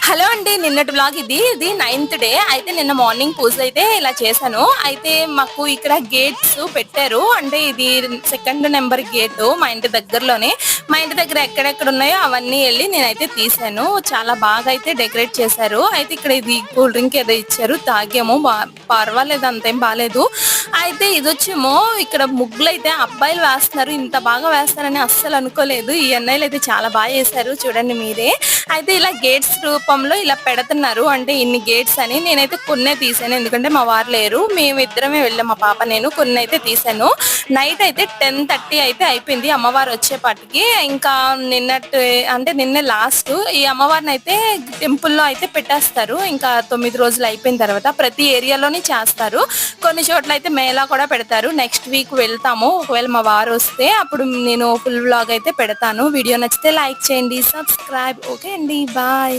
Hello అండి, నిన్నటి vlog ఇది 9th డే. అయితే నిన్న మార్నింగ్ పూజ అయితే ఇలా చేశాను. అయితే మాకు ఇక్కడ గేట్స్ పెట్టారు. అంటే ఇది 2nd నెంబర్ గేట్ మా ఇంటి దగ్గరలోనే. మా ఇంటి దగ్గర ఎక్కడెక్కడ ఉన్నాయో అవన్నీ వెళ్ళి నేనైతే తీసాను. చాలా బాగా అయితే డెకరేట్ చేశారు. అయితే ఇక్కడ ఇది కూల్ డ్రింక్ ఏదో ఇచ్చారు, తాగాము. పర్వాలేదు, అంతేం బాలేదు. అయితే ఇది వచ్చేమో ఇక్కడ ముగ్గులు అయితే అబ్బాయిలు వేస్తున్నారు. ఇంత బాగా వేస్తారని అస్సలు అనుకోలేదు. ఈ అన్నయ్యలు అయితే చాలా బాగా చేశారు, చూడండి మీరే. అయితే ఇలా గేట్స్ రూపంలో ఇలా పెడుతున్నారు, అంటే ఇన్ని గేట్స్ అని. నేనైతే కొన్నే తీసాను, ఎందుకంటే మా వారు లేరు, మేమిద్దరమే వెళ్ళాం, మా పాప నేను. కొన్ని అయితే తీసాను. నైట్ అయితే 10:30 అయితే అయిపోయింది అమ్మవారు వచ్చేపాటికి. ఇంకా నిన్నే లాస్ట్. ఈ అమ్మవారిని అయితే టెంపుల్లో అయితే పెట్టేస్తారు. ఇంకా 9 రోజులు అయిపోయిన తర్వాత ప్రతి ఏరియాలోని చేస్తారు. కొన్ని చోట్ల అయితే మేళా కూడా పెడతారు. నెక్స్ట్ వీక్ వెళ్తాము, ఒకవేళ మా వారు వస్తే అప్పుడు నేను ఫుల్ వ్లాగ్ అయితే పెడతాను. వీడియో నచ్చితే లైక్ చేయండి, సబ్స్క్రైబ్. ఓకే అండి, బాయ్.